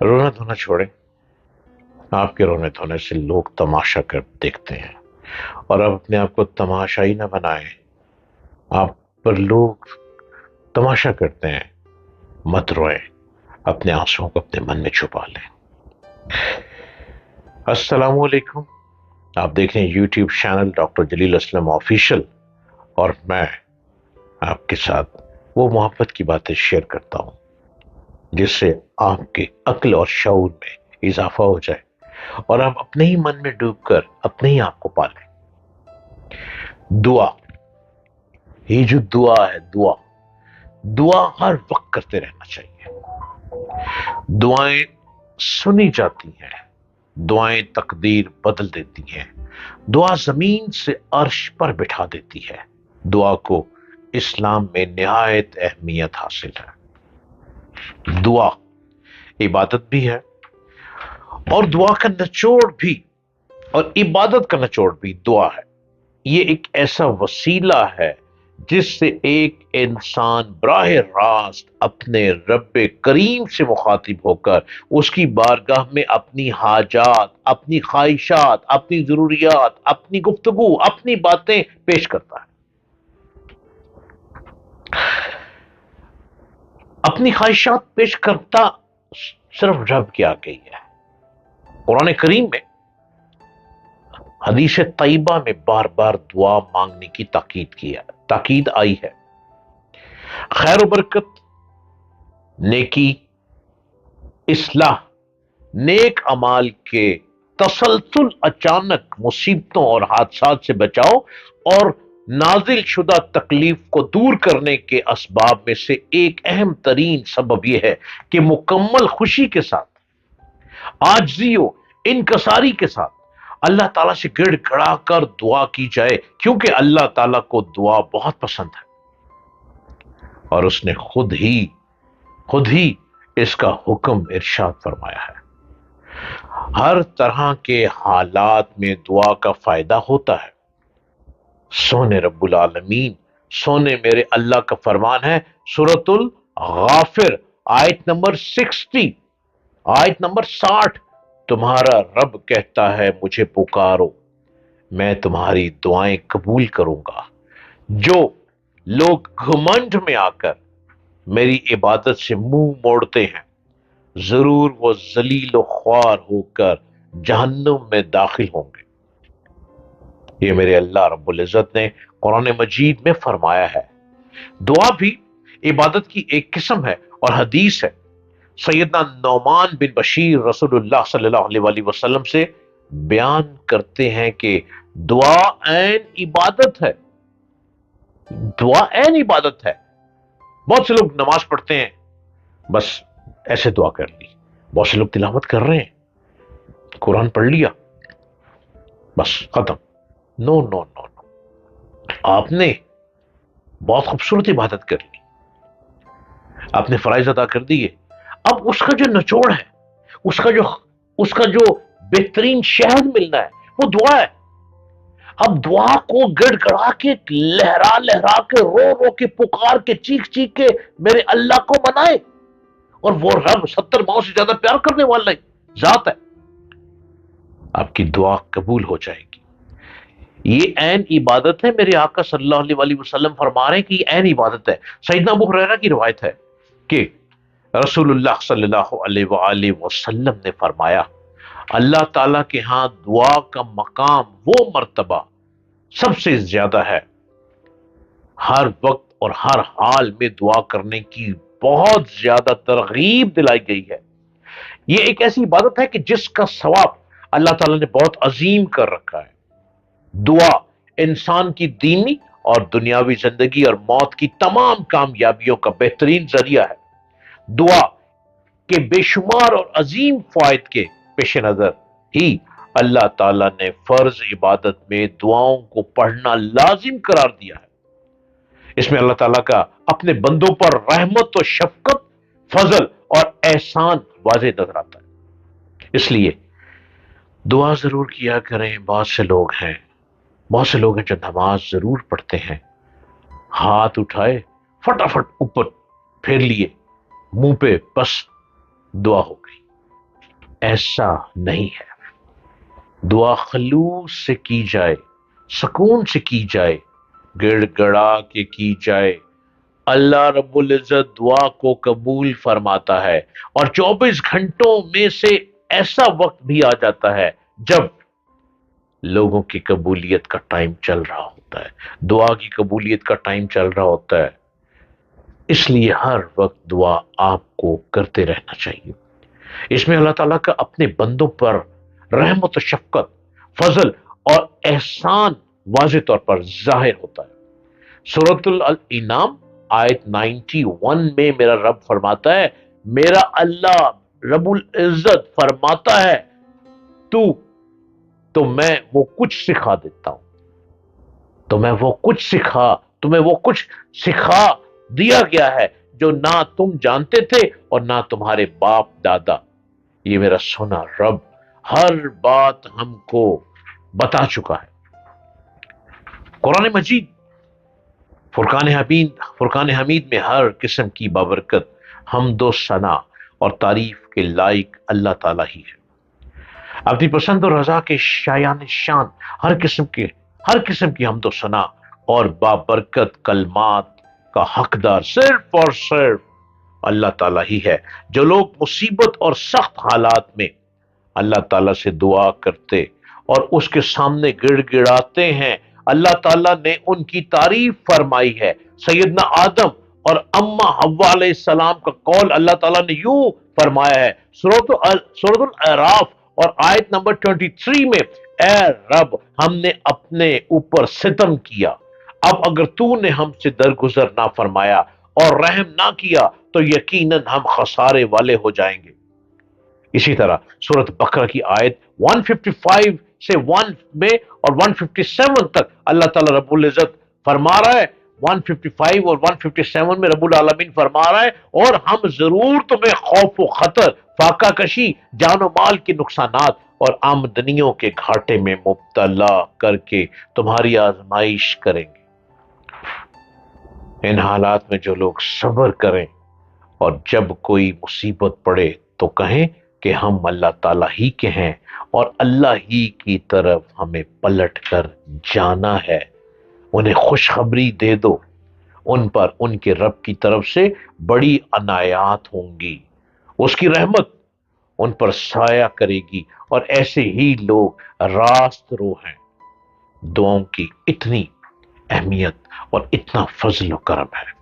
रोना धोना छोड़ें। आपके रोने धोने से लोग तमाशा कर देखते हैं, और अब अपने आप को तमाशाई ना बनाएं। आप पर लोग तमाशा करते हैं। मत रोएं, अपने आंसुओं को अपने मन में छुपा लें। अस्सलाम वालेकुम। आप देख रहे हैं यूट्यूब चैनल डॉक्टर जलील असलम ऑफिशियल, और मैं आपके साथ वो मोहब्बत की बातें शेयर करता हूं जिससे आपके अक्ल और शऊर में इजाफा हो जाए और आप अपने ही मन में डूबकर अपने ही आप को पालें। दुआ, ये जो दुआ है, दुआ दुआ हर वक्त करते रहना चाहिए। दुआएं सुनी जाती हैं, दुआएं तकदीर बदल देती हैं, दुआ जमीन से अर्श पर बिठा देती है। दुआ को इस्लाम में निहायत अहमियत हासिल है। दुआ इबादत भी है, और दुआ का निचोड़ भी और इबादत का निचोड़ भी दुआ है। ये एक ऐसा वसीला है जिससे एक इंसान बराह रास्त अपने रब्बे करीम से मुखातिब होकर उसकी बारगाह में अपनी हाजात, अपनी ख्वाहिशात, अपनी जरूरियात, अपनी गुफ्तगू, अपनी बातें पेश करता है। अपनी ख्वाहिशात पेश करता सिर्फ रब के आगे ही है। कुरान करीम में हदीस तैयबा में बार बार दुआ मांगने की ताकीद आई है। खैर बरकत, नेकी, इस्लाह, नेक अमाल के तसलसल, अचानक मुसीबतों और हादसात से बचाओ और नाजिल शुदा तकलीफ को दूर करने के असबाब में से एक अहम तरीन सबब यह है कि मुकम्मल खुशी के साथ, आजिज़ी और इनकसारी के साथ अल्लाह ताला से गिड़गिड़ा कर दुआ की जाए, क्योंकि अल्लाह ताला को दुआ बहुत पसंद है और उसने खुद ही इसका हुक्म इरशाद फरमाया है। हर तरह के हालात में दुआ का फायदा होता है। सोने रब्बुल आलमीन, सोने मेरे अल्लाह का फरमान है, सूरतुल गाफिर आयत नंबर 60, आयत नंबर 60, तुम्हारा रब कहता है मुझे पुकारो, मैं तुम्हारी दुआएं कबूल करूंगा। जो लोग घमंड में आकर मेरी इबादत से मुंह मोड़ते हैं, जरूर वो जलील व ख्वार होकर जहन्नुम में दाखिल होंगे। ये मेरे अल्लाह रब्बुल इज्जत ने कुरान मजीद में फरमाया है। दुआ भी इबादत की एक किस्म है और हदीस है। सैयदना नौमान बिन बशीर रसूलुल्लाह सल्लल्लाहु अलैहि वसल्लम से बयान करते हैं कि दुआ ऐन इबादत है। दुआ ऐन इबादत है। बहुत से लोग नमाज पढ़ते हैं, बस ऐसे दुआ कर ली। बहुत से लोग तिलावत कर रहे हैं, कुरान पढ़ लिया, बस खत्म। नो नो नो नो, आपने बहुत खूबसूरत इबादत कर ली, आपने फराइज अदा कर दिए। अब उसका जो निचोड़ है, उसका जो बेहतरीन शहद मिलना है, वो दुआ है। अब दुआ को गड़गड़ा के, लहरा लहरा के, रो रो के, पुकार के, चीख चीख के मेरे अल्लाह को मनाए, और वो रब 70 माओ से ज्यादा प्यार करने वाला जात है, आपकी दुआ कबूल हो जाएगी। ये ऐन इबादत है। मेरे आका सल्लल्लाहु अलैहि वसल्लम फरमा रहे हैं कि ये ऐन इबादत है। सैयदना अबू हुरैरा की रिवायत है कि रसूलुल्लाह सल्लल्लाहु अलैहि वसल्लम ने फरमाया, अल्लाह ताला के यहां दुआ का मकाम, वो मर्तबा सबसे ज्यादा है। हर वक्त और हर हाल में दुआ करने की बहुत ज्यादा तरगीब दिलाई गई है। ये एक ऐसी इबादत है कि जिसका सवाब अल्लाह ताला ने बहुत अजीम कर रखा है। दुआ इंसान की दीनी और दुनियावी जिंदगी और मौत की तमाम कामयाबियों का बेहतरीन जरिया है। दुआ के बेशुमार और अजीम फायद के पेश नजर ही अल्लाह ताला ने फर्ज इबादत में दुआओं को पढ़ना लाजिम करार दिया है। इसमें अल्लाह ताला का अपने बंदों पर रहमत और शफकत, फजल और एहसान वाज़ेह नजर आता है। इसलिए दुआ जरूर किया करें। बहुत से लोग हैं जो नमाज जरूर पढ़ते हैं, हाथ उठाए, फटाफट ऊपर फेर लिए, मुंह पे बस दुआ हो गई। ایسا نہیں ہے. دعا خلوص سے کی جائے، سکون سے کی جائے، گڑ گڑا کے کی جائے، اللہ رب العزت دعا کو قبول فرماتا ہے. اور 24 گھنٹوں میں سے ایسا وقت بھی آ جاتا ہے جب لوگوں کی قبولیت کا ٹائم چل رہا ہوتا ہے، دعا کی قبولیت کا ٹائم چل رہا ہوتا ہے. اس لیے ہر وقت دعا آپ کو کرتے رہنا چاہیے. اس میں اللہ تعالیٰ کا اپنے بندوں پر رحمت و شفقت، فضل اور احسان واضح طور پر ظاہر ہوتا ہے. سورۃ الانعام آیت 91 میں میرا رب فرماتا ہے، میرا اللہ رب العزت فرماتا ہے تو میں وہ کچھ سکھا دیتا ہوں. تمہیں وہ کچھ سکھا دیا گیا ہے جو نہ تم جانتے تھے اور نہ تمہارے باپ دادا. یہ میرا سونا رب ہر بات ہم کو بتا چکا ہے. قرآن مجید فرقان حمید میں ہر قسم کی بابرکت حمد و ثنا اور تعریف کے لائق اللہ تعالیٰ ہی ہے. اپنی پسند اور رضا کے شایان شان ہر قسم کی حمد و ثنا اور بابرکت کلمات کا حقدار صرف اور صرف اللہ تعالیٰ ہی ہے. جو لوگ مصیبت اور سخت حالات میں اللہ تعالیٰ سے دعا کرتے اور اس کے سامنے گڑ گڑاتے ہیں، اللہ تعالیٰ نے ان کی تعریف فرمائی ہے. سیدنا آدم اور اما حوا علیہ السلام کا قول اللہ تعالیٰ نے یوں فرمایا ہے سورۃ الاعراف اور آیت نمبر 23 میں، اے رب ہم نے اپنے اوپر ستم کیا، اب اگر تو نے ہم سے درگزر نہ فرمایا اور رحم نہ کیا تو یقیناً ہم خسارے والے ہو جائیں گے. اسی طرح سورۃ بقرہ کی آیت 155 سے 1 میں اور 157 تک اللہ تعالیٰ رب العزت فرما رہا ہے، 155 اور 157 میں رب العالمین فرما رہا ہے، اور ہم ضرور تمہیں خوف و خطر، فاقہ کشی، جان و مال کے نقصانات اور آمدنیوں کے گھاٹے میں مبتلا کر کے تمہاری آزمائش کریں گے. ان حالات میں جو لوگ صبر کریں اور جب کوئی مصیبت پڑے تو کہیں کہ ہم اللہ تعالیٰ ہی کے ہیں اور اللہ ہی کی طرف ہمیں پلٹ کر جانا ہے، انہیں خوشخبری دے دو، ان پر ان کے رب کی طرف سے بڑی عنایات ہوں گی، اس کی رحمت ان پر سایہ کرے گی، اور ایسے ہی لوگ راست رو ہیں. دعاؤں کی اتنی اہمیت اور اتنا فضل و کرم ہے.